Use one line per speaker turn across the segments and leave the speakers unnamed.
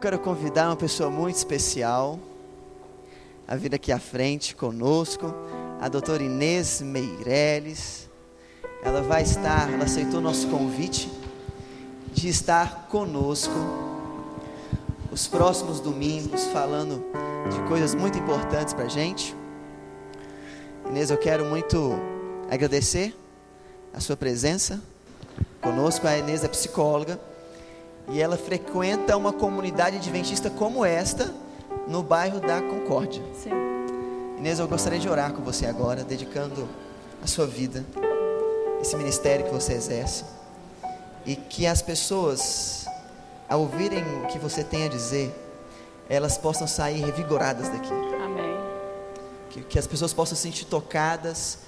Quero convidar uma pessoa muito especial a vir aqui à frente conosco, a doutora Inês Meirelles. Ela aceitou nosso convite de estar conosco os próximos domingos, falando de coisas muito importantes para a gente. Inês, eu quero muito agradecer a sua presença conosco. A Inês é psicóloga e ela frequenta uma comunidade adventista como esta, no bairro da Concórdia.
Sim.
Inês, eu gostaria de orar com você agora, dedicando a sua vida, esse ministério que você exerce, e que as pessoas, ao ouvirem o que você tem a dizer, elas possam sair revigoradas daqui.
Amém.
Que as pessoas possam se sentir tocadas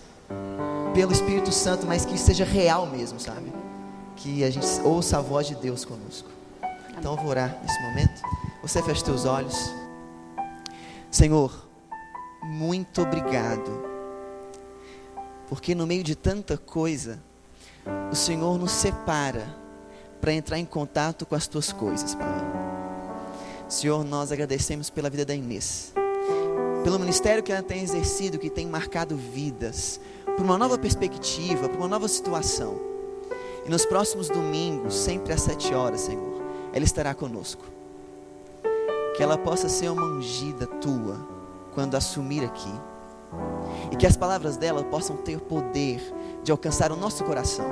pelo Espírito Santo, mas que seja real mesmo, sabe? Que a gente ouça a voz de Deus conosco. Então eu vou orar nesse momento. Você fecha os teus olhos. Senhor, muito obrigado, porque no meio de tanta coisa, o Senhor nos separa para entrar em contato com as tuas coisas, Pai. Senhor, nós agradecemos pela vida da Inês, pelo ministério que ela tem exercido, que tem marcado vidas, por uma nova perspectiva, por uma nova situação. E nos próximos domingos, sempre às 7 horas, Senhor, ela estará conosco. Que ela possa ser uma ungida tua quando assumir aqui. E que as palavras dela possam ter poder de alcançar o nosso coração.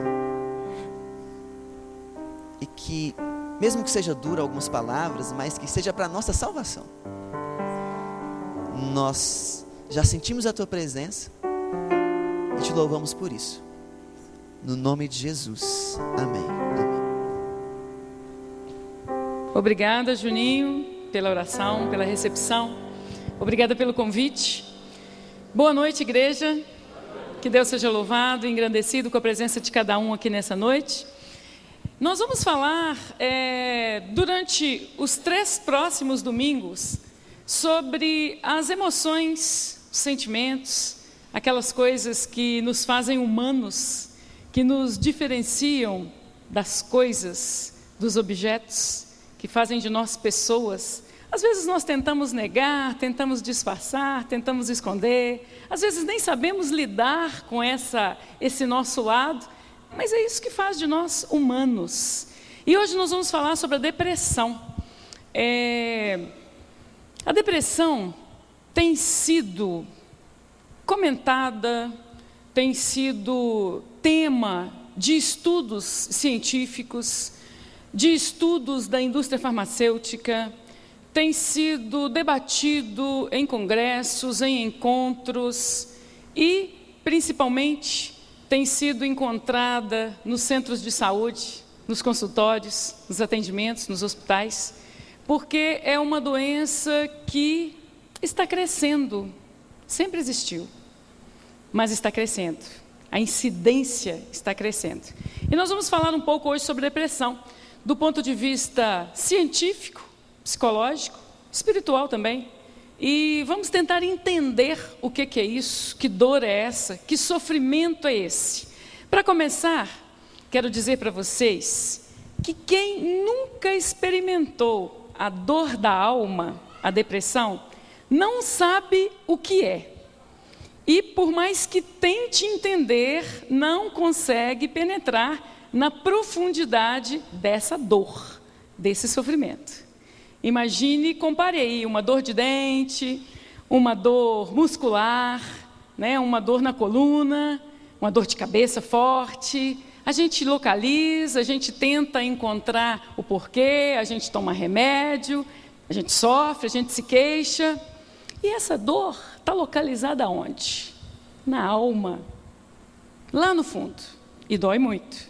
E que, mesmo que seja dura algumas palavras, mas que seja para a nossa salvação. Nós já sentimos a tua presença e te louvamos por isso. No nome de Jesus. Amém. Amém.
Obrigada, Juninho, pela oração, pela recepção. Obrigada pelo convite. Boa noite, igreja. Que Deus seja louvado e engrandecido com a presença de cada um aqui nessa noite. Nós vamos falar durante os 3 próximos domingos sobre as emoções, os sentimentos, aquelas coisas que nos fazem humanos, que nos diferenciam das coisas, dos objetos, que fazem de nós pessoas. Às vezes nós tentamos negar, tentamos disfarçar, tentamos esconder, às vezes nem sabemos lidar com esse nosso lado, mas é isso que faz de nós humanos. E hoje nós vamos falar sobre a depressão. A depressão tem sido comentada, tem sido tema de estudos científicos, de estudos da indústria farmacêutica, tem sido debatido em congressos, em encontros e, principalmente, tem sido encontrada nos centros de saúde, nos consultórios, nos atendimentos, nos hospitais, porque é uma doença que está crescendo, sempre existiu, mas está crescendo. A incidência está crescendo. E nós vamos falar um pouco hoje sobre depressão, do ponto de vista científico, psicológico, espiritual também. E vamos tentar entender o que é isso, que dor é essa, que sofrimento é esse. Para começar, quero dizer para vocês que quem nunca experimentou a dor da alma, a depressão, não sabe o que é. E por mais que tente entender, não consegue penetrar na profundidade dessa dor, desse sofrimento. Imagine, compare aí uma dor de dente, uma dor muscular, né, uma dor na coluna, uma dor de cabeça forte. A gente localiza, a gente tenta encontrar o porquê, a gente toma remédio, a gente sofre, a gente se queixa. E essa dor está localizada onde? Na alma, lá no fundo, e dói muito.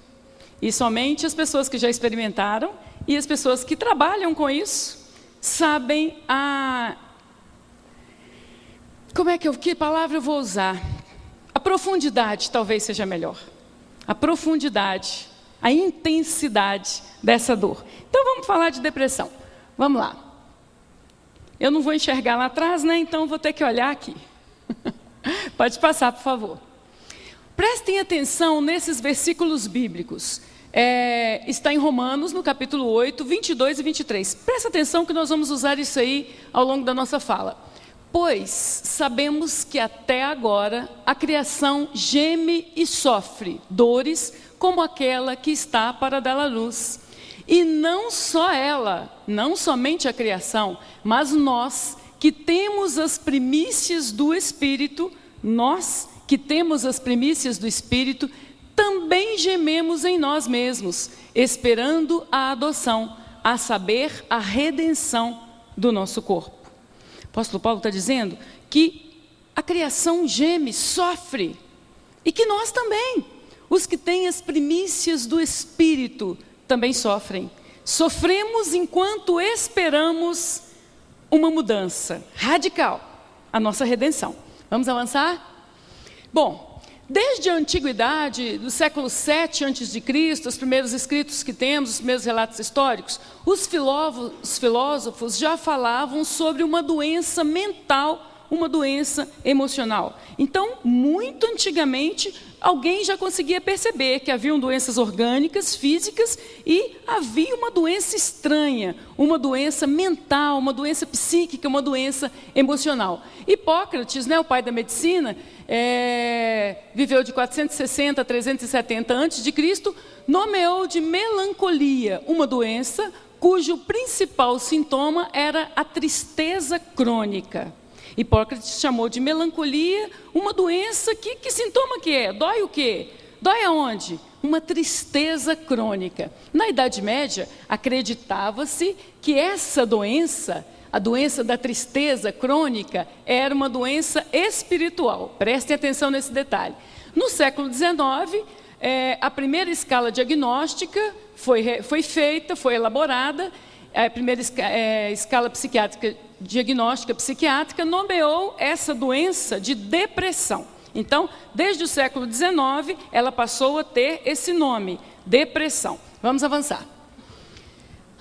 E somente as pessoas que já experimentaram e as pessoas que trabalham com isso sabem que palavra eu vou usar? A profundidade talvez seja melhor. A profundidade, a intensidade dessa dor. Então vamos falar de depressão. Vamos lá. Eu não vou enxergar lá atrás, né? Então vou ter que olhar aqui. Pode passar, por favor. Prestem atenção nesses versículos bíblicos. está em Romanos, no capítulo 8, 22 e 23. Presta atenção que nós vamos usar isso aí ao longo da nossa fala. Pois sabemos que até agora a criação geme e sofre dores como aquela que está para dar à luz. E não só ela, não somente a criação, mas nós que temos as primícias do Espírito, também gememos em nós mesmos, esperando a adoção, a saber, a redenção do nosso corpo. O apóstolo Paulo está dizendo que a criação geme, sofre, e que nós também, os que têm as primícias do Espírito, também sofrem. Sofremos enquanto esperamos uma mudança radical, a nossa redenção. Vamos avançar? Bom, desde a antiguidade, do século 7 a.C., os primeiros escritos que temos, os primeiros relatos históricos, os filósofos já falavam sobre uma doença mental, uma doença emocional. Então, muito antigamente, alguém já conseguia perceber que haviam doenças orgânicas, físicas, e havia uma doença estranha, uma doença mental, uma doença psíquica, uma doença emocional. Hipócrates, o pai da medicina, viveu de 460 a 370 a.C., nomeou de melancolia uma doença cujo principal sintoma era a tristeza crônica. Hipócrates chamou de melancolia uma doença que sintoma que é? Dói o quê? Dói aonde? Uma tristeza crônica. Na Idade Média, acreditava-se que essa doença, a doença da tristeza crônica, era uma doença espiritual. Prestem atenção nesse detalhe. No século XIX, a primeira escala diagnóstica foi feita, foi elaborada. A primeira escala diagnóstica psiquiátrica nomeou essa doença de depressão. Então, desde o século XIX, ela passou a ter esse nome, depressão. Vamos avançar.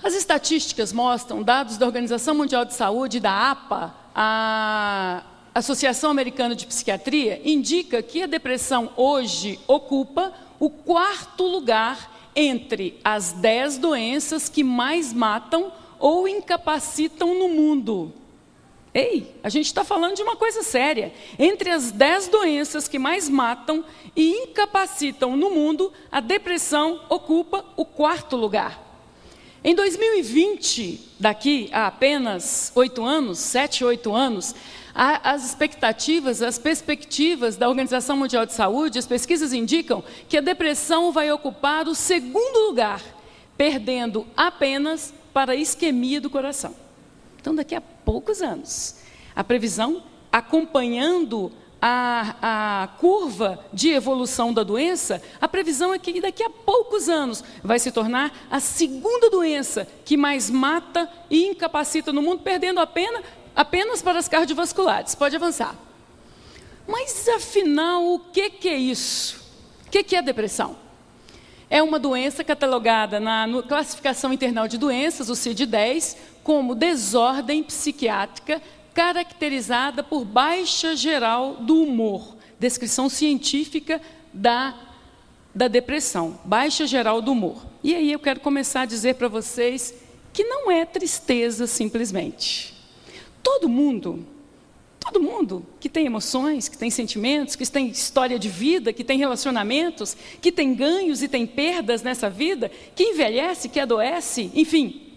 As estatísticas mostram, dados da Organização Mundial de Saúde, da APA, a Associação Americana de Psiquiatria, indica que a depressão hoje ocupa o 4º lugar entre as 10 doenças que mais matam ou incapacitam no mundo. Ei, a gente está falando de uma coisa séria. Entre as 10 doenças que mais matam e incapacitam no mundo, a depressão ocupa o 4º lugar. Em 2020, daqui a apenas 8 anos, 7, 8 anos, as perspectivas da Organização Mundial de Saúde, as pesquisas indicam que a depressão vai ocupar o 2º lugar, perdendo apenas para a isquemia do coração. Então, daqui a poucos anos, a previsão, acompanhando a curva de evolução da doença, a previsão é que daqui a poucos anos vai se tornar a 2ª doença que mais mata e incapacita no mundo, perdendo apenas para as cardiovasculares. Pode avançar. Mas, afinal, o que é isso? O que é a depressão? É uma doença catalogada na Classificação Internacional de Doenças, o CID-10, como desordem psiquiátrica caracterizada por baixa geral do humor. Descrição científica da depressão, baixa geral do humor. E aí eu quero começar a dizer para vocês que não é tristeza simplesmente. Todo mundo que tem emoções, que tem sentimentos, que tem história de vida, que tem relacionamentos, que tem ganhos e tem perdas nessa vida, que envelhece, que adoece, enfim,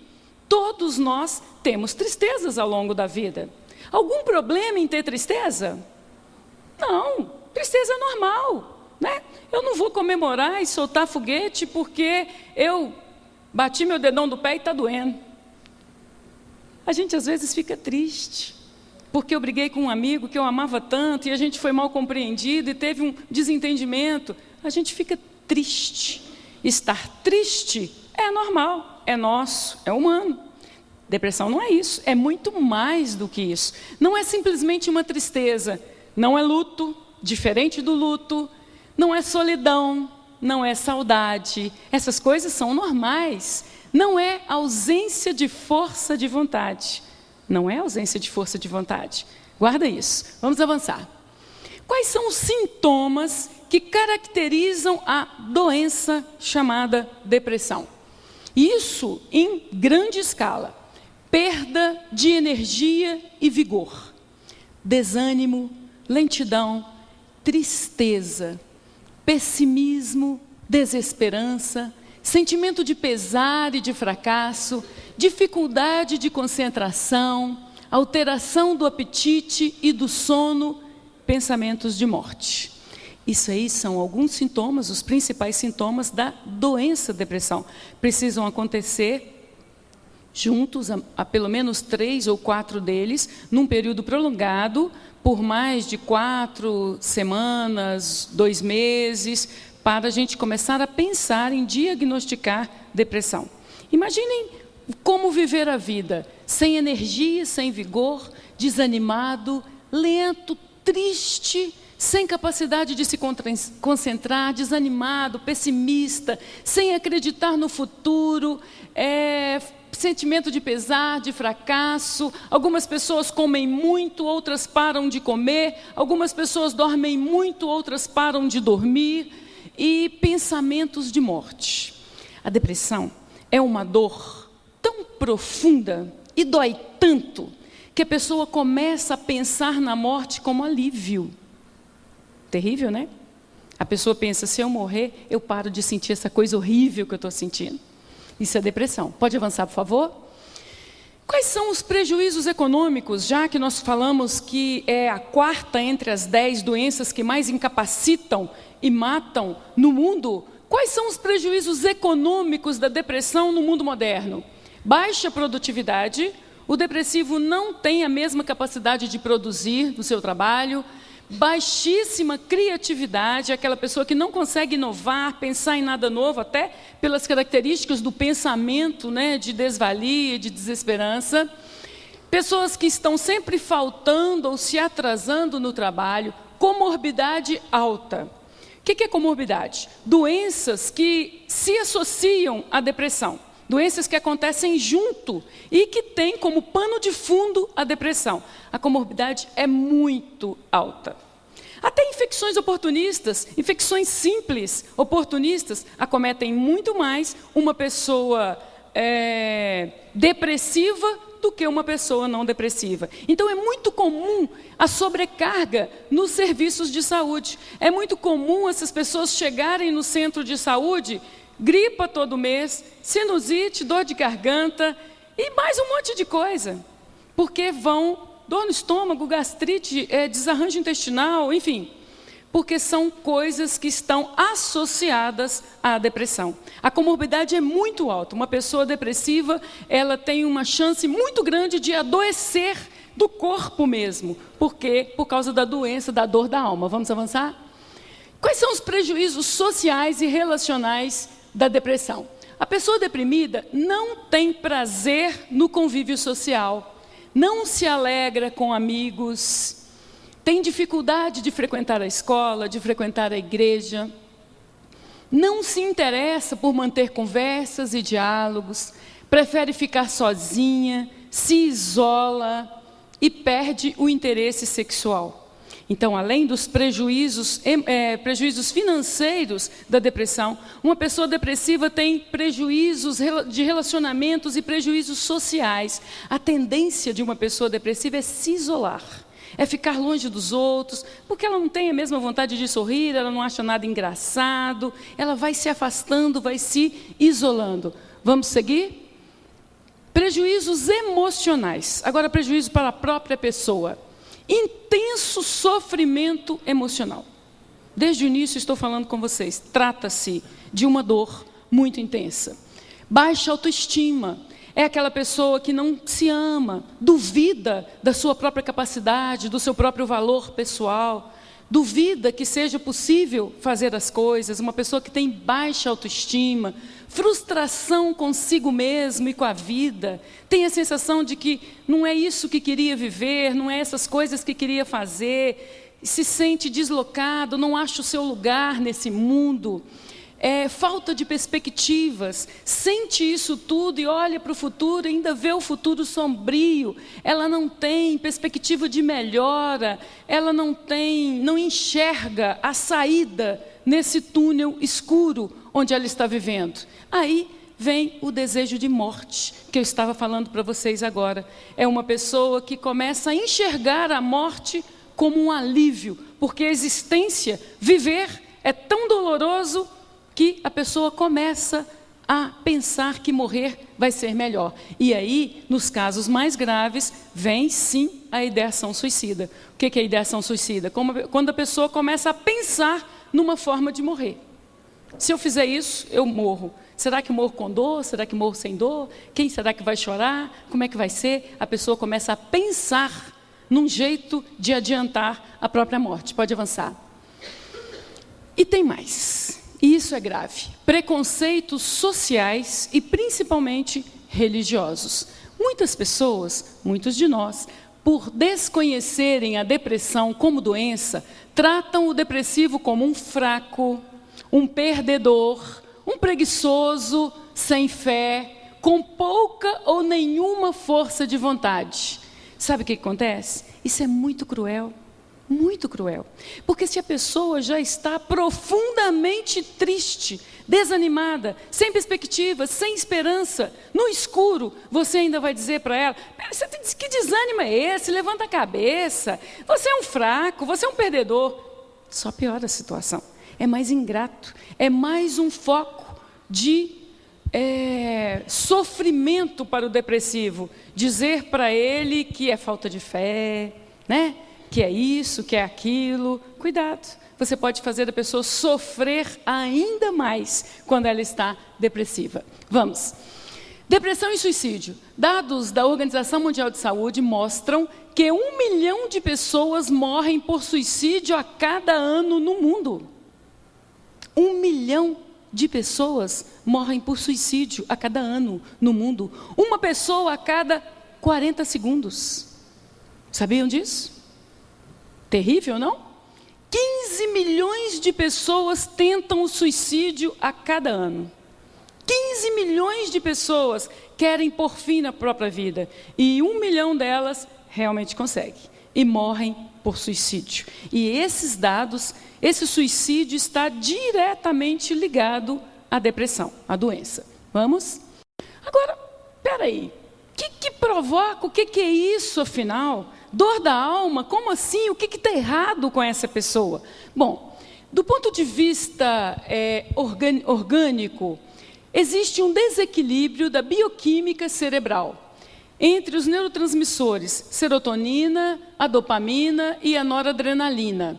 todos nós temos tristezas ao longo da vida. Algum problema em ter tristeza? Não, tristeza é normal, né? Eu não vou comemorar e soltar foguete porque eu bati meu dedão do pé e está doendo. A gente às vezes fica triste, porque eu briguei com um amigo que eu amava tanto e a gente foi mal compreendido e teve um desentendimento. A gente fica triste. Estar triste é normal, é nosso, é humano. Depressão não é isso, é muito mais do que isso. Não é simplesmente uma tristeza, não é luto, diferente do luto, não é solidão, não é saudade. Essas coisas são normais. Não é ausência de força de vontade. Não é ausência de força de vontade. Guarda isso. Vamos avançar. Quais são os sintomas que caracterizam a doença chamada depressão? Isso em grande escala. Perda de energia e vigor, desânimo, lentidão, tristeza, pessimismo, desesperança, sentimento de pesar e de fracasso, dificuldade de concentração, alteração do apetite e do sono, pensamentos de morte. Isso aí são alguns sintomas, os principais sintomas da doença depressão. Precisam acontecer juntos, a pelo menos 3 ou 4 deles, num período prolongado, por mais de 4 semanas, 2 meses, para a gente começar a pensar em diagnosticar depressão. Imaginem como viver a vida sem energia, sem vigor, desanimado, lento, triste, sem capacidade de se concentrar, desanimado, pessimista, sem acreditar no futuro, sentimento de pesar, de fracasso. Algumas pessoas comem muito, outras param de comer. Algumas pessoas dormem muito, outras param de dormir. E pensamentos de morte. A depressão é uma dor tão profunda e dói tanto que a pessoa começa a pensar na morte como alívio. Terrível, né? A pessoa pensa, se eu morrer, eu paro de sentir essa coisa horrível que eu estou sentindo. Isso é depressão. Pode avançar, por favor? Quais são os prejuízos econômicos, já que nós falamos que é a 4ª entre as 10 doenças que mais incapacitam e matam no mundo? Quais são os prejuízos econômicos da depressão no mundo moderno? Baixa produtividade, o depressivo não tem a mesma capacidade de produzir no seu trabalho, baixíssima criatividade, aquela pessoa que não consegue inovar, pensar em nada novo, até pelas características do pensamento, né, de desvalia, de desesperança. Pessoas que estão sempre faltando ou se atrasando no trabalho, comorbidade alta. O que é comorbidade? Doenças que se associam à depressão. Doenças que acontecem junto e que têm como pano de fundo a depressão. A comorbidade é muito alta. Até infecções oportunistas, infecções simples, oportunistas, acometem muito mais uma pessoa depressiva do que uma pessoa não depressiva. Então é muito comum a sobrecarga nos serviços de saúde. É muito comum essas pessoas chegarem no centro de saúde, gripa todo mês, sinusite, dor de garganta e mais um monte de coisa. Porque vão, dor no estômago, gastrite, desarranjo intestinal, enfim. Porque são coisas que estão associadas à depressão. A comorbidade é muito alta. Uma pessoa depressiva, ela tem uma chance muito grande de adoecer do corpo mesmo. Por quê? Por causa da doença, da dor da alma. Vamos avançar? Quais são os prejuízos sociais e relacionais da depressão? A pessoa deprimida não tem prazer no convívio social, não se alegra com amigos, tem dificuldade de frequentar a escola, de frequentar a igreja, não se interessa por manter conversas e diálogos, prefere ficar sozinha, se isola e perde o interesse sexual. Então, além dos prejuízos financeiros da depressão, uma pessoa depressiva tem prejuízos de relacionamentos e prejuízos sociais. A tendência de uma pessoa depressiva é se isolar, é ficar longe dos outros, porque ela não tem a mesma vontade de sorrir, ela não acha nada engraçado, ela vai se afastando, vai se isolando. Vamos seguir? Prejuízos emocionais. Agora, prejuízo para a própria pessoa. Intenso sofrimento emocional. Desde o início estou falando com vocês. Trata-se de uma dor muito intensa. Baixa autoestima. É aquela pessoa que não se ama, duvida da sua própria capacidade, do seu próprio valor pessoal, duvida que seja possível fazer as coisas. Uma pessoa que tem baixa autoestima, frustração consigo mesmo e com a vida, tem a sensação de que não é isso que queria viver, não é essas coisas que queria fazer, se sente deslocado, não acha o seu lugar nesse mundo, falta de perspectivas, sente isso tudo e olha para o futuro, ainda vê o futuro sombrio, ela não tem perspectiva de melhora, ela não enxerga a saída nesse túnel escuro onde ela está vivendo. Aí vem o desejo de morte, que eu estava falando para vocês agora. É uma pessoa que começa a enxergar a morte como um alívio, porque a existência, viver, é tão doloroso que a pessoa começa a pensar que morrer vai ser melhor. E aí, nos casos mais graves, vem sim a ideação suicida. O que é a ideação suicida? Quando a pessoa começa a pensar numa forma de morrer. Se eu fizer isso, eu morro. Será que morro com dor? Será que morro sem dor? Quem será que vai chorar? Como é que vai ser? A pessoa começa a pensar num jeito de adiantar a própria morte. Pode avançar. E tem mais. E isso é grave. Preconceitos sociais e principalmente religiosos. Muitas pessoas, muitos de nós, por desconhecerem a depressão como doença, tratam o depressivo como um fraco, um perdedor, um preguiçoso, sem fé, com pouca ou nenhuma força de vontade. Sabe o que acontece? Isso é muito cruel. Muito cruel, porque se a pessoa já está profundamente triste, desanimada, sem perspectiva, sem esperança, no escuro, você ainda vai dizer para ela, que desânimo é esse? Levanta a cabeça, você é um fraco, você é um perdedor. Só piora a situação, é mais ingrato, é mais um foco de sofrimento para o depressivo, dizer para ele que é falta de fé, né? Que é isso, que é aquilo. Cuidado, você pode fazer a pessoa sofrer ainda mais quando ela está depressiva. Vamos. Depressão e suicídio. Dados da Organização Mundial de Saúde mostram que 1 milhão de pessoas morrem por suicídio a cada ano no mundo. 1 milhão de pessoas morrem por suicídio a cada ano no mundo. Uma pessoa a cada 40 segundos. Sabiam disso? Terrível, não? 15 milhões de pessoas tentam o suicídio a cada ano. 15 milhões de pessoas querem pôr fim na própria vida. E 1 milhão delas realmente consegue. E morrem por suicídio. E esses dados, esse suicídio está diretamente ligado à depressão, à doença. Vamos? Agora, espera aí. O que provoca? O que é isso, afinal? Dor da alma? Como assim? O que está errado com essa pessoa? Bom, do ponto de vista orgânico, existe um desequilíbrio da bioquímica cerebral entre os neurotransmissores serotonina, a dopamina e a noradrenalina.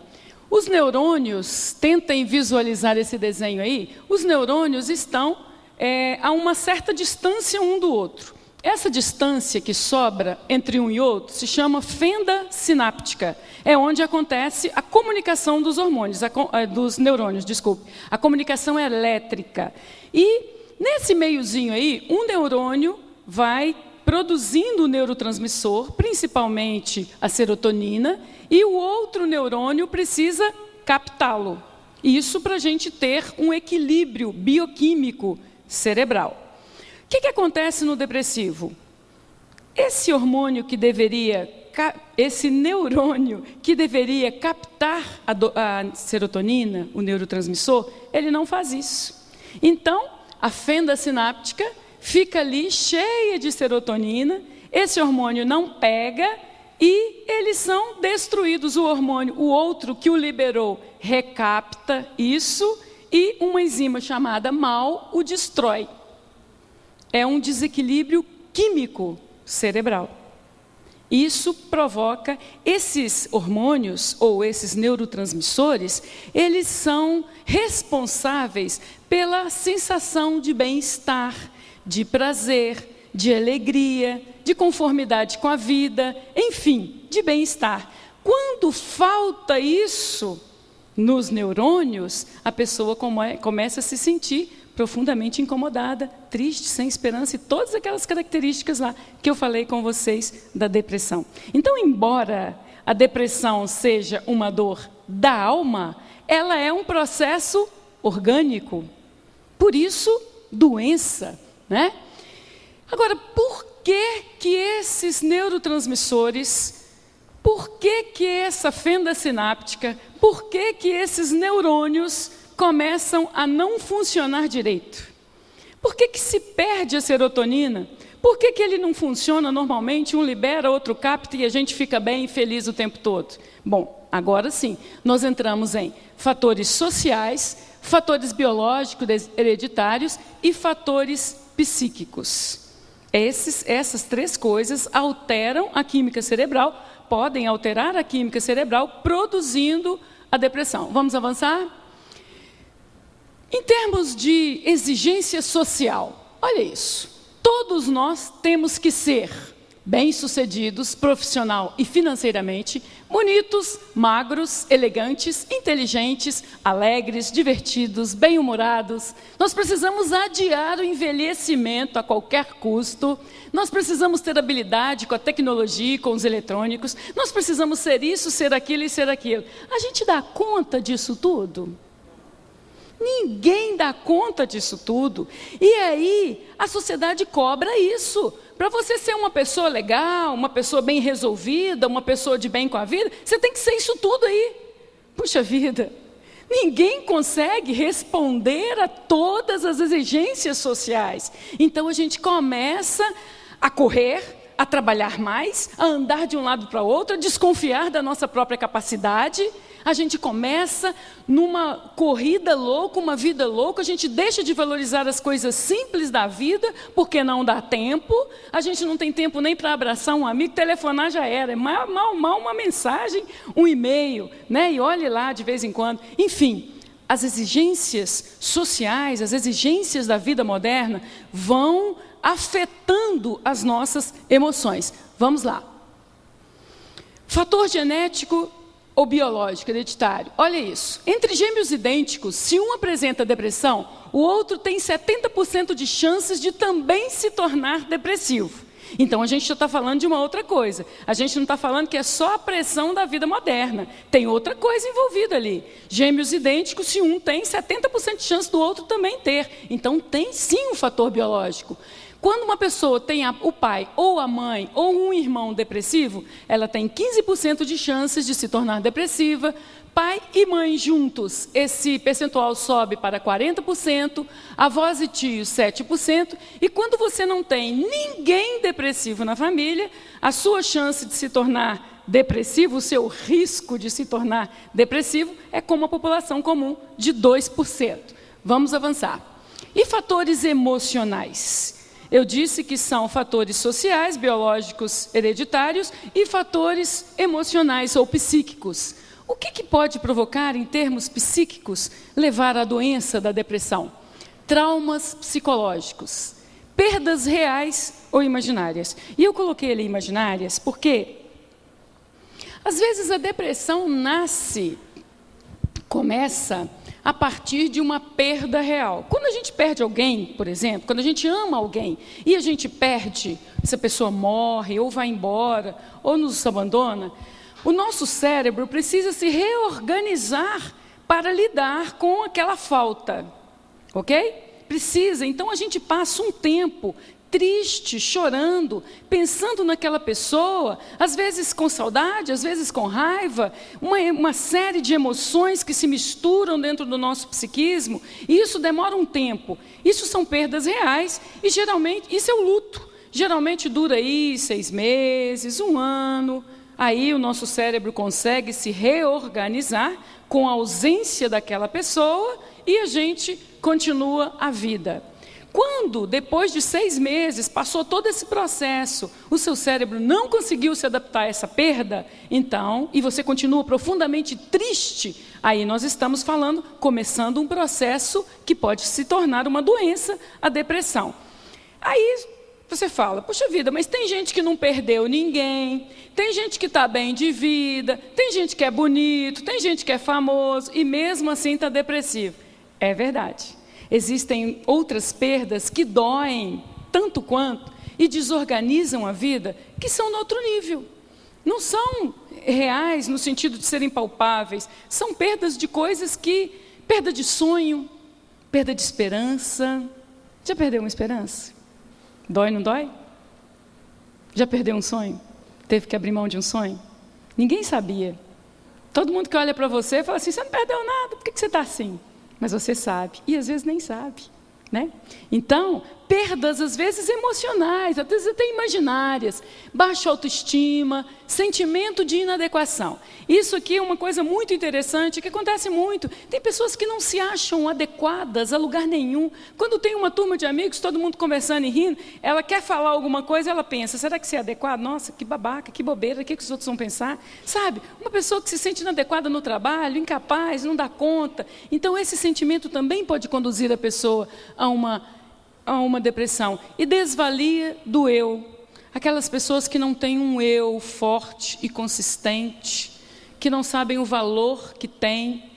Os neurônios, tentem visualizar esse desenho aí, os neurônios estão a uma certa distância um do outro. Essa distância que sobra entre um e outro se chama fenda sináptica. É onde acontece a comunicação dos hormônios, dos neurônios, desculpe. A comunicação elétrica. E nesse meiozinho aí, um neurônio vai produzindo o neurotransmissor, principalmente a serotonina, e o outro neurônio precisa captá-lo. Isso para a gente ter um equilíbrio bioquímico cerebral. O que acontece no depressivo? Esse hormônio que esse neurônio que deveria captar a serotonina, o neurotransmissor, ele não faz isso. Então, a fenda sináptica fica ali cheia de serotonina, esse hormônio não pega e eles são destruídos. O hormônio, o outro que o liberou, recapta isso e uma enzima chamada MAO o destrói. É um desequilíbrio químico cerebral. Isso provoca, esses hormônios ou esses neurotransmissores, eles são responsáveis pela sensação de bem-estar, de prazer, de alegria, de conformidade com a vida, enfim, de bem-estar. Quando falta isso nos neurônios, a pessoa começa a se sentir profundamente incomodada, triste, sem esperança e todas aquelas características lá que eu falei com vocês da depressão. Então, embora a depressão seja uma dor da alma, ela é um processo orgânico. Por isso, doença, né? Agora, por que esses neurotransmissores, por que essa fenda sináptica, por que esses neurônios começam a não funcionar direito? Por que se perde a serotonina? Por que ele não funciona normalmente? Um libera, outro capta e a gente fica bem e feliz o tempo todo? Bom, agora sim, nós entramos em fatores sociais, fatores biológicos hereditários e fatores psíquicos. Essas três coisas alteram a química cerebral, podem alterar a química cerebral, produzindo a depressão. Vamos avançar? Em termos de exigência social, olha isso. Todos nós temos que ser bem-sucedidos, profissional e financeiramente, bonitos, magros, elegantes, inteligentes, alegres, divertidos, bem-humorados. Nós precisamos adiar o envelhecimento a qualquer custo. Nós precisamos ter habilidade com a tecnologia, com os eletrônicos. Nós precisamos ser isso, ser aquilo e ser aquilo. A gente dá conta disso tudo? Ninguém dá conta disso tudo. E aí, a sociedade cobra isso. Para você ser uma pessoa legal, uma pessoa bem resolvida, uma pessoa de bem com a vida, você tem que ser isso tudo aí. Puxa vida, ninguém consegue responder a todas as exigências sociais. Então, a gente começa a correr, a trabalhar mais, a andar de um lado para o outro, a desconfiar da nossa própria capacidade. A gente começa numa corrida louca, uma vida louca, a gente deixa de valorizar as coisas simples da vida, porque não dá tempo, a gente não tem tempo nem para abraçar um amigo, telefonar já era, mal uma mensagem, um e-mail, né? E olhe lá de vez em quando. Enfim, as exigências sociais, as exigências da vida moderna vão afetando as nossas emoções. Vamos lá. Fator genético ou biológico, hereditário. Olha isso. Entre gêmeos idênticos, se um apresenta depressão, o outro tem 70% de chances de também se tornar depressivo. Então, a gente já está falando de uma outra coisa. A gente não está falando que é só a pressão da vida moderna. Tem outra coisa envolvida ali. Gêmeos idênticos, se um tem, 70% de chance do outro também ter. Então, tem sim um fator biológico. Quando uma pessoa tem o pai, ou a mãe, ou um irmão depressivo, ela tem 15% de chances de se tornar depressiva. Pai e mãe juntos, esse percentual sobe para 40%, avós e tios 7%, e quando você não tem ninguém depressivo na família, a sua chance de se tornar depressivo, o seu risco de se tornar depressivo, é como a população comum, de 2%. Vamos avançar. E fatores emocionais? Eu disse que são fatores sociais, biológicos, hereditários, e fatores emocionais ou psíquicos. O que pode provocar, em termos psíquicos, levar à doença da depressão? Traumas psicológicos, perdas reais ou imaginárias. E eu coloquei ali imaginárias porque, às vezes, a depressão começa a partir de uma perda real. Quando a gente perde alguém, por exemplo, quando a gente ama alguém e a gente perde, essa pessoa morre ou vai embora ou nos abandona, o nosso cérebro precisa se reorganizar para lidar com aquela falta, ok? Precisa, então a gente passa um tempo triste, chorando, pensando naquela pessoa, às vezes com saudade, às vezes com raiva, uma série de emoções que se misturam dentro do nosso psiquismo, e isso demora um tempo. Isso são perdas reais, e geralmente, isso é o luto. Geralmente dura aí 6 meses, 1 ano, aí o nosso cérebro consegue se reorganizar com a ausência daquela pessoa, e a gente continua a vida. Quando, depois de 6 meses, passou todo esse processo, o seu cérebro não conseguiu se adaptar a essa perda, então, e você continua profundamente triste, aí nós estamos falando, começando um processo que pode se tornar uma doença, a depressão. Aí você fala, puxa vida, mas tem gente que não perdeu ninguém, tem gente que está bem de vida, tem gente que é bonito, tem gente que é famoso, e mesmo assim está depressivo. É verdade. Existem outras perdas que doem tanto quanto e desorganizam a vida, que são no outro nível. Não são reais no sentido de serem palpáveis, são perdas de coisas que... perda de sonho, perda de esperança. Já perdeu uma esperança? Dói, não dói? Já perdeu um sonho? Teve que abrir mão de um sonho? Ninguém sabia. Todo mundo que olha para você fala assim, você não perdeu nada, por que você está assim? Mas você sabe, e às vezes nem sabe, né? Então, perdas às vezes emocionais, às vezes até imaginárias, baixa autoestima, sentimento de inadequação. Isso aqui é uma coisa muito interessante, que acontece muito. Tem pessoas que não se acham adequadas a lugar nenhum. Quando tem uma turma de amigos, todo mundo conversando e rindo, ela quer falar alguma coisa, ela pensa, será que você é adequado? Nossa, que babaca, que bobeira, o que os outros vão pensar? Sabe, uma pessoa que se sente inadequada no trabalho, incapaz, não dá conta. Então, esse sentimento também pode conduzir a pessoa a uma depressão. E desvalia do eu. Aquelas pessoas que não têm um eu forte e consistente, que não sabem o valor que têm,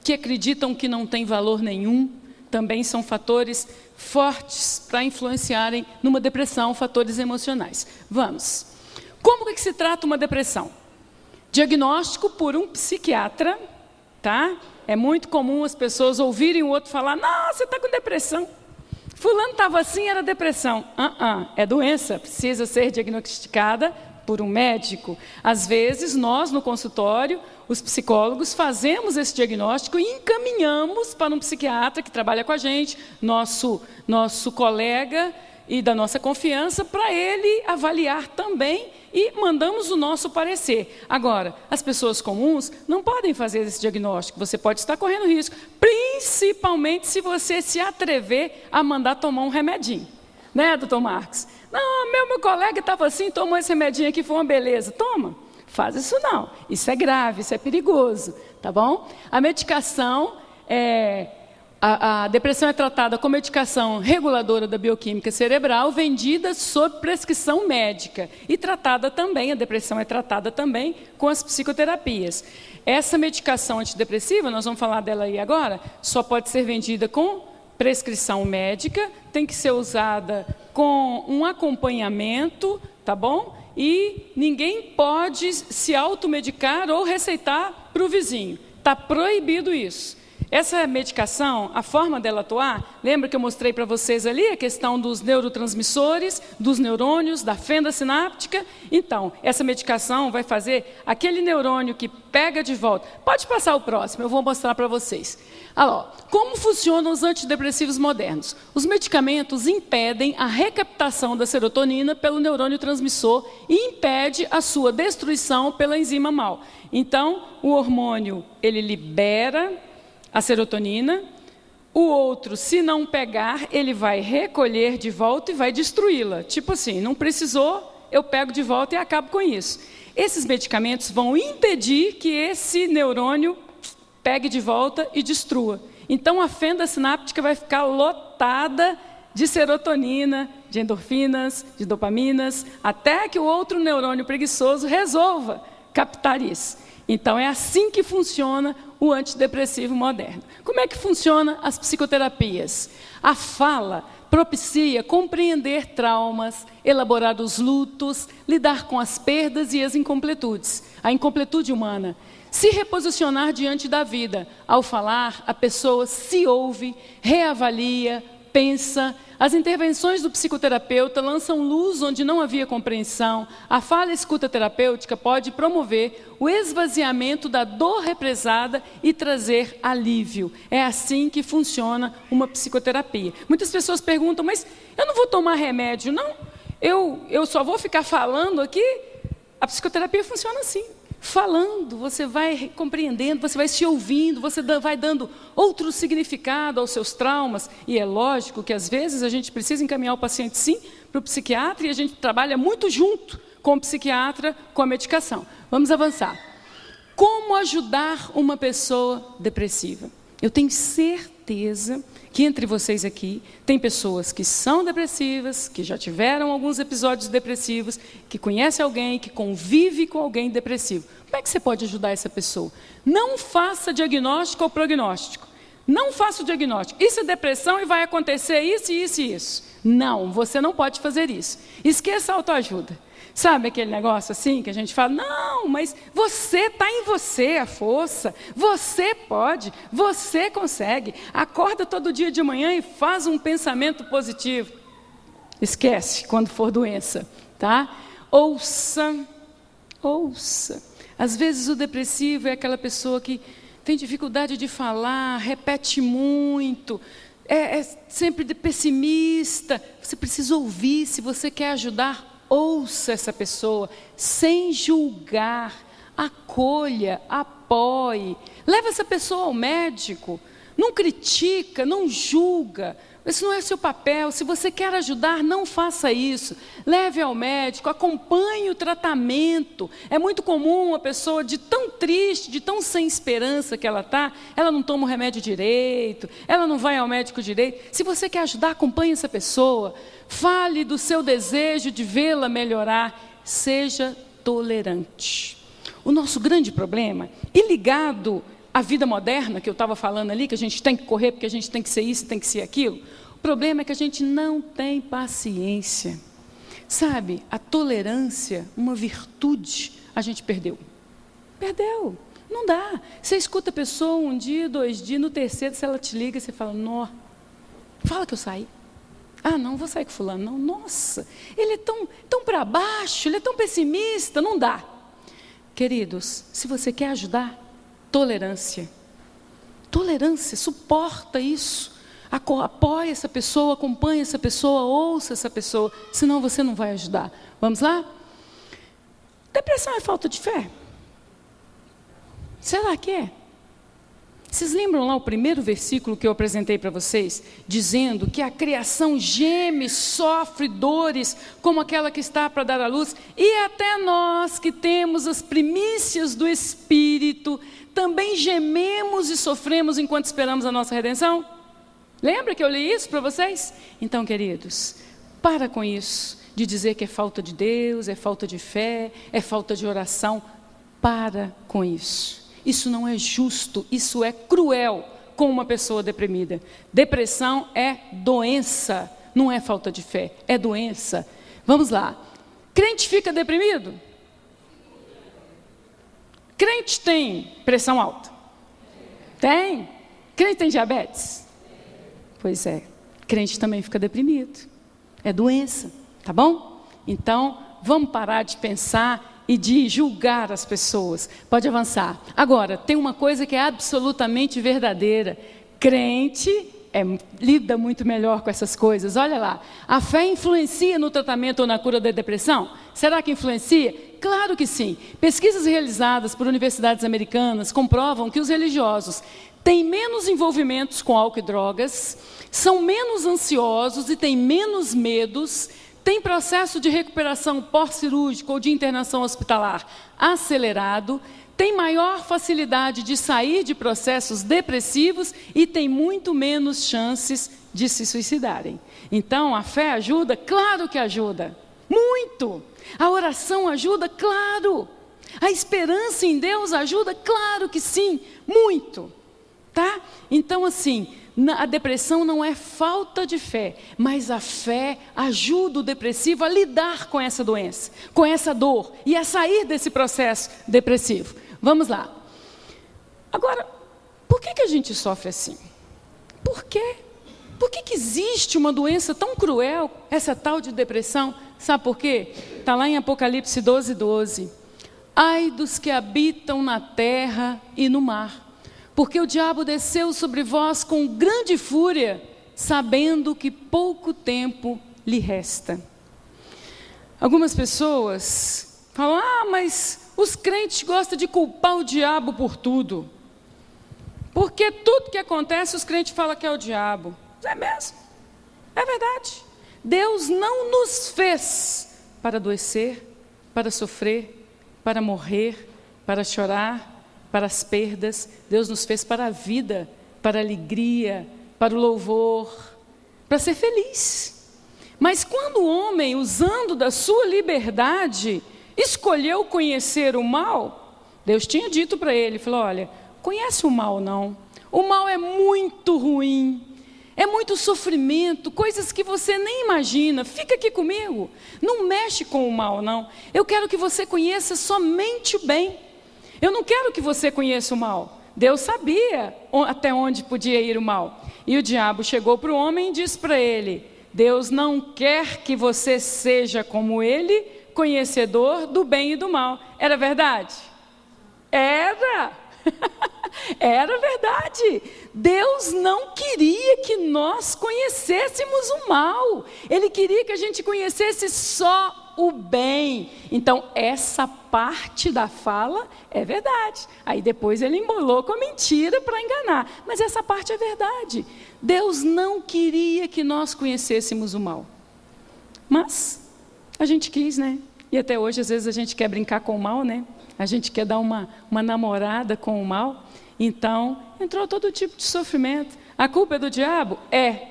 que acreditam que não tem valor nenhum, também são fatores fortes para influenciarem numa depressão, fatores emocionais. Vamos. Como é que se trata uma depressão? Diagnóstico por um psiquiatra, tá? É muito comum as pessoas ouvirem o outro falar, nossa, você está com depressão. Fulano estava assim, era depressão. É doença, precisa ser diagnosticada por um médico. Às vezes, nós no consultório, os psicólogos, fazemos esse diagnóstico e encaminhamos para um psiquiatra que trabalha com a gente, nosso colega e da nossa confiança, para ele avaliar também e mandamos o nosso parecer. Agora, as pessoas comuns não podem fazer esse diagnóstico, você pode estar correndo risco, principalmente se você se atrever a mandar tomar um remedinho. Né, doutor Marcos? Não, meu colega estava assim, tomou esse remedinho aqui, foi uma beleza. Toma, faz isso não, isso é grave, isso é perigoso, tá bom? A medicação A depressão é tratada com medicação reguladora da bioquímica cerebral, vendida sob prescrição médica. E a depressão é tratada também com as psicoterapias. Essa medicação antidepressiva, nós vamos falar dela aí agora, só pode ser vendida com prescrição médica, tem que ser usada com um acompanhamento, tá bom? E ninguém pode se automedicar ou receitar para o vizinho. Está proibido isso. Essa medicação, a forma dela atuar, lembra que eu mostrei para vocês ali a questão dos neurotransmissores, dos neurônios, da fenda sináptica? Então, essa medicação vai fazer aquele neurônio que pega de volta. Pode passar o próximo, eu vou mostrar para vocês. Como funcionam os antidepressivos modernos? Os medicamentos impedem a recaptação da serotonina pelo neurônio transmissor e impede a sua destruição pela enzima MAO. Então, o hormônio, ele libera a serotonina, o outro, se não pegar, ele vai recolher de volta e vai destruí-la. Tipo assim, não precisou, eu pego de volta e acabo com isso. Esses medicamentos vão impedir que esse neurônio pegue de volta e destrua. Então, a fenda sináptica vai ficar lotada de serotonina, de endorfinas, de dopaminas, até que o outro neurônio preguiçoso resolva captar isso. Então, é assim que funciona o antidepressivo moderno. Como é que funcionam as psicoterapias? A fala propicia compreender traumas, elaborar os lutos, lidar com as perdas e as incompletudes, a incompletude humana. Se reposicionar diante da vida. Ao falar, a pessoa se ouve, reavalia, pensa. As intervenções do psicoterapeuta lançam luz onde não havia compreensão. A fala escuta terapêutica pode promover o esvaziamento da dor represada e trazer alívio. É assim que funciona uma psicoterapia. Muitas pessoas perguntam, mas eu não vou tomar remédio, não? Eu só vou ficar falando aqui? A psicoterapia funciona assim. Falando, você vai compreendendo, você vai se ouvindo, você vai dando outro significado aos seus traumas. E é lógico que, às vezes, a gente precisa encaminhar o paciente, sim, para o psiquiatra, e a gente trabalha muito junto com o psiquiatra, com a medicação. Vamos avançar. Como ajudar uma pessoa depressiva? Eu tenho certeza que entre vocês aqui tem pessoas que são depressivas, que já tiveram alguns episódios depressivos, que conhece alguém, que convive com alguém depressivo. Como é que você pode ajudar essa pessoa? Não faça diagnóstico ou prognóstico. Não faça o diagnóstico. Isso é depressão e vai acontecer isso e isso e isso. Não, você não pode fazer isso. Esqueça a autoajuda. Sabe aquele negócio assim que a gente fala, não, mas você está em você a força, você pode, você consegue. Acorda todo dia de manhã e faz um pensamento positivo. Esquece quando for doença, tá? Ouça. Às vezes o depressivo é aquela pessoa que tem dificuldade de falar, repete muito, é sempre pessimista. Você precisa ouvir. Se você quer ajudar, ouça essa pessoa, sem julgar, acolha, apoie. Leva essa pessoa ao médico, não critica, não julga. Esse não é seu papel. Se você quer ajudar, não faça isso. Leve ao médico, acompanhe o tratamento. É muito comum uma pessoa de tão triste, de tão sem esperança que ela está, ela não toma o remédio direito, ela não vai ao médico direito. Se você quer ajudar, acompanhe essa pessoa. Fale do seu desejo de vê-la melhorar. Seja tolerante. O nosso grande problema, e ligado a vida moderna, que eu estava falando ali, que a gente tem que correr, porque a gente tem que ser isso, tem que ser aquilo. O problema é que a gente não tem paciência. Sabe, a tolerância, uma virtude, a gente perdeu. Perdeu, não dá. Você escuta a pessoa um dia, 2 dias, no terceiro, se ela te liga, você fala, nó, fala que eu saí. Ah, não, vou sair com fulano. Não, nossa, ele é tão para baixo, ele é tão pessimista, não dá. Queridos, se você quer ajudar, tolerância, suporta isso, apoia essa pessoa, acompanha essa pessoa, ouça essa pessoa, senão você não vai ajudar. Vamos lá? Depressão é falta de fé? Será que é? Vocês lembram lá o primeiro versículo que eu apresentei para vocês, dizendo que a criação geme, sofre dores, como aquela que está para dar à luz, e até nós que temos as primícias do Espírito, também gememos e sofremos enquanto esperamos a nossa redenção? Lembra que eu li isso para vocês? Então, queridos, para com isso, de dizer que é falta de Deus, é falta de fé, é falta de oração. Para com isso. Isso não é justo, isso é cruel com uma pessoa deprimida. Depressão é doença, não é falta de fé, é doença. Vamos lá. Crente fica deprimido? Crente tem pressão alta? Tem? Crente tem diabetes? Pois é, crente também fica deprimido. É doença, tá bom? Então, vamos parar de pensar e de julgar as pessoas. Pode avançar. Agora, tem uma coisa que é absolutamente verdadeira. Crente lida muito melhor com essas coisas. Olha lá, a fé influencia no tratamento ou na cura da depressão? Será que influencia? Claro que sim. Pesquisas realizadas por universidades americanas comprovam que os religiosos têm menos envolvimentos com álcool e drogas, são menos ansiosos e têm menos medos, têm processo de recuperação pós-cirúrgico ou de internação hospitalar acelerado, tem maior facilidade de sair de processos depressivos e tem muito menos chances de se suicidarem. Então, a fé ajuda? Claro que ajuda. Muito. A oração ajuda? Claro. A esperança em Deus ajuda? Claro que sim. Muito. Tá? Então, assim, a depressão não é falta de fé, mas a fé ajuda o depressivo a lidar com essa doença, com essa dor e a sair desse processo depressivo. Vamos lá. Agora, por que a gente sofre assim? Por quê? Por que existe uma doença tão cruel, essa tal de depressão? Sabe por quê? Está lá em Apocalipse 12:12. Ai dos que habitam na terra e no mar, porque o diabo desceu sobre vós com grande fúria, sabendo que pouco tempo lhe resta. Algumas pessoas falam, mas os crentes gostam de culpar o diabo por tudo. Porque tudo que acontece, os crentes falam que é o diabo. É mesmo, é verdade. Deus não nos fez para adoecer, para sofrer, para morrer, para chorar, para as perdas. Deus nos fez para a vida, para a alegria, para o louvor, para ser feliz. Mas quando o homem, usando da sua liberdade, escolheu conhecer o mal, Deus tinha dito para ele, falou, olha, conhece o mal não, o mal é muito ruim, é muito sofrimento, coisas que você nem imagina. Fica aqui comigo, não mexe com o mal, não. Eu quero que você conheça somente o bem. Eu não quero que você conheça o mal. Deus sabia até onde podia ir o mal. E o diabo chegou para o homem e disse para ele: Deus não quer que você seja como ele, conhecedor do bem e do mal. Era verdade? Era. Era verdade. Deus não queria que nós conhecêssemos o mal. Ele queria que a gente conhecesse só o bem. Então, essa parte da fala é verdade. Aí depois ele embolou com a mentira para enganar. Mas essa parte é verdade. Deus não queria que nós conhecêssemos o mal. Mas a gente quis, né? E até hoje, às vezes, a gente quer brincar com o mal, né? A gente quer dar uma namorada com o mal. Então, entrou todo tipo de sofrimento. A culpa é do diabo? É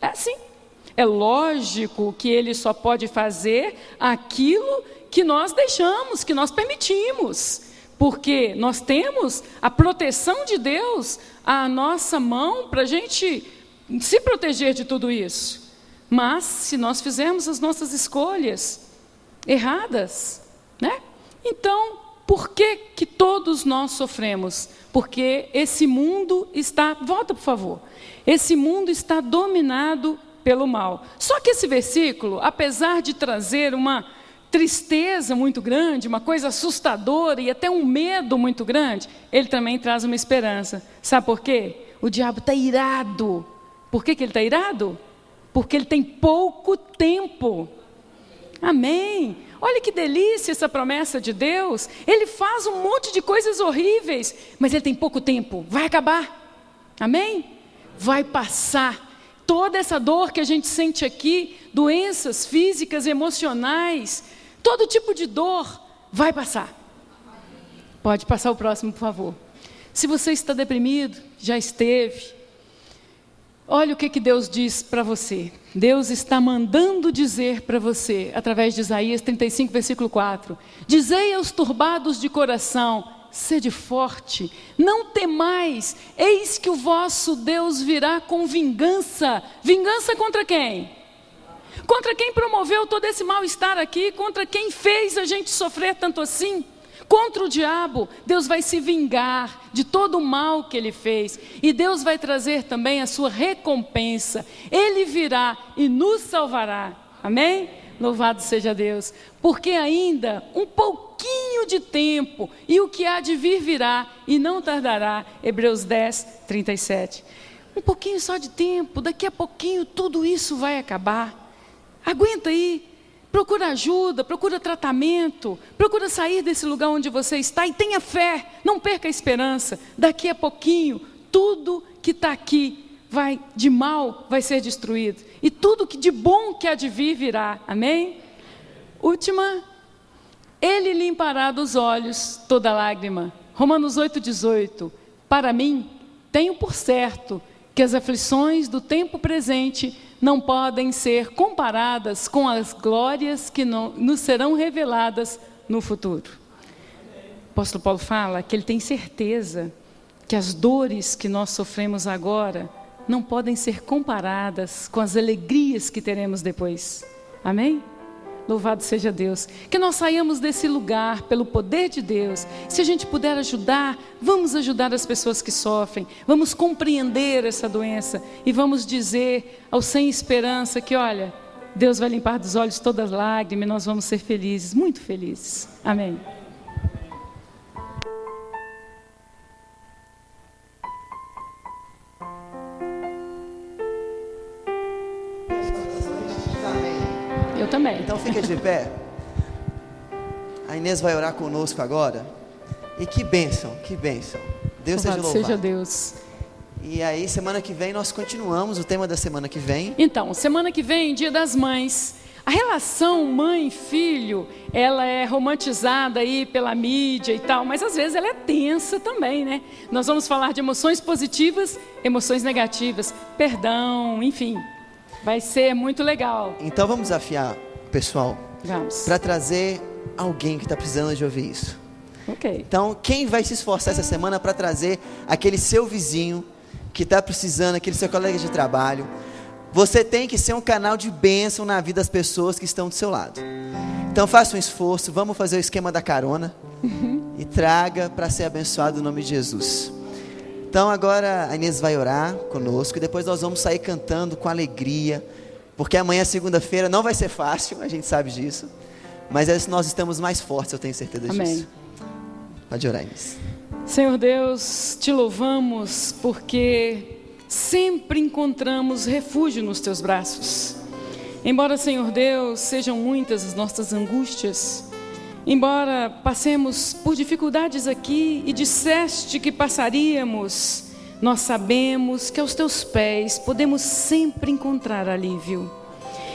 assim. É lógico que ele só pode fazer aquilo que nós deixamos, que nós permitimos. Porque nós temos a proteção de Deus à nossa mão para a gente se proteger de tudo isso. Mas, se nós fizermos as nossas escolhas erradas, né? Então, por que todos nós sofremos? Porque esse mundo está, volta por favor, esse mundo está dominado pelo mal. Só que esse versículo, apesar de trazer uma tristeza muito grande, uma coisa assustadora e até um medo muito grande, ele também traz uma esperança. Sabe por quê? O diabo está irado. Por que ele está irado? Porque ele tem pouco tempo. Amém. Olha que delícia essa promessa de Deus. Ele faz um monte de coisas horríveis, mas ele tem pouco tempo. Vai acabar. Amém? Vai passar. Toda essa dor que a gente sente aqui, doenças físicas, emocionais, todo tipo de dor, vai passar. Pode passar o próximo, por favor. Se você está deprimido, já esteve, olha o que Deus diz para você. Deus está mandando dizer para você, através de Isaías 35, versículo 4. Dizei aos turbados de coração, sede forte, não temais, eis que o vosso Deus virá com vingança. Vingança contra quem? Contra quem promoveu todo esse mal-estar aqui, contra quem fez a gente sofrer tanto assim. Contra o diabo, Deus vai se vingar de todo o mal que ele fez. E Deus vai trazer também a sua recompensa. Ele virá e nos salvará. Amém? Louvado seja Deus. Porque ainda um pouquinho de tempo, e o que há de vir virá, e não tardará. Hebreus 10, 37. Um pouquinho só de tempo, daqui a pouquinho tudo isso vai acabar. Aguenta aí. Procura ajuda, procura tratamento, procura sair desse lugar onde você está e tenha fé, não perca a esperança. Daqui a pouquinho, tudo que está aqui de mal vai ser destruído. E tudo que de bom que há de vir virá. Amém? Última, ele limpará dos olhos toda lágrima. Romanos 8,18. Para mim, tenho por certo que as aflições do tempo presente não podem ser comparadas com as glórias que nos serão reveladas no futuro. O apóstolo Paulo fala que ele tem certeza que as dores que nós sofremos agora não podem ser comparadas com as alegrias que teremos depois. Amém? Louvado seja Deus. Que nós saiamos desse lugar pelo poder de Deus. Se a gente puder ajudar, vamos ajudar as pessoas que sofrem. Vamos compreender essa doença. E vamos dizer ao sem esperança que, olha, Deus vai limpar dos olhos toda lágrima e nós vamos ser felizes, muito felizes. Amém. Eu também.
Então fica de pé. A Inês vai orar conosco agora. E que bênção, que bênção. Deus seja louvado.
Seja Deus.
E aí, semana que vem, nós continuamos o tema da semana que vem.
Então, semana que vem, Dia das Mães. A relação mãe-filho, ela é romantizada aí pela mídia e tal, mas às vezes ela é tensa também, né? Nós vamos falar de emoções positivas, emoções negativas, perdão, enfim. Vai ser muito legal.
Então vamos desafiar o pessoal.
Vamos.
Para trazer alguém que está precisando de ouvir isso.
Ok.
Então, quem vai se esforçar essa semana para trazer aquele seu vizinho que está precisando, aquele seu colega de trabalho. Você tem que ser um canal de bênção na vida das pessoas que estão do seu lado. Então faça um esforço, vamos fazer o esquema da carona e traga para ser abençoado no nome de Jesus. Então agora a Inês vai orar conosco e depois nós vamos sair cantando com alegria, porque amanhã, segunda-feira, não vai ser fácil, a gente sabe disso, mas nós estamos mais fortes, eu tenho certeza disso.
Amém.
Pode orar, Inês.
Senhor Deus, te louvamos porque sempre encontramos refúgio nos teus braços. Embora, Senhor Deus, sejam muitas as nossas angústias, embora passemos por dificuldades aqui e disseste que passaríamos, nós sabemos que aos teus pés podemos sempre encontrar alívio.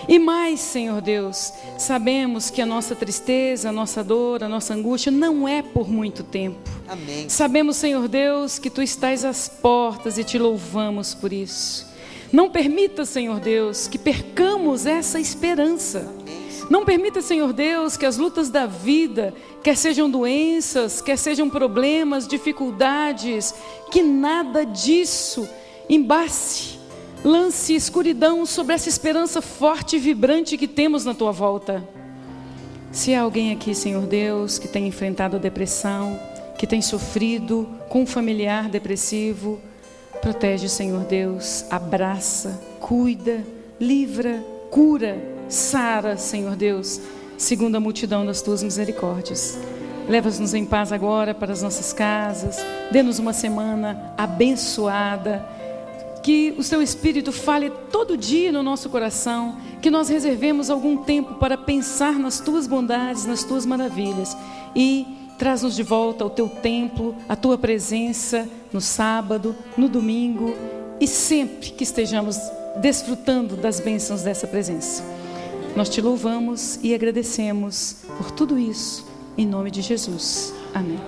E mais, Senhor Deus, sabemos que a nossa tristeza, a nossa dor, a nossa angústia não é por muito tempo.
Amém.
Sabemos, Senhor Deus, que Tu estás às portas e te louvamos por isso. Não permita, Senhor Deus, que percamos essa esperança. Não permita, Senhor Deus, que as lutas da vida, quer sejam doenças, quer sejam problemas, dificuldades, que nada disso embace, lance escuridão sobre essa esperança forte e vibrante que temos na Tua volta. Se há alguém aqui, Senhor Deus, que tem enfrentado a depressão, que tem sofrido com um familiar depressivo, protege, Senhor Deus, abraça, cuida, livra, cura, sara, Senhor Deus, segundo a multidão das Tuas misericórdias. Leva-nos em paz agora para as nossas casas, dê-nos uma semana abençoada, que o Seu Espírito fale todo dia no nosso coração, que nós reservemos algum tempo para pensar nas Tuas bondades, nas Tuas maravilhas, e traz-nos de volta ao Teu templo, a Tua presença no sábado, no domingo e sempre que estejamos desfrutando das bênçãos dessa presença. Nós Te louvamos e agradecemos por tudo isso, em nome de Jesus. Amém.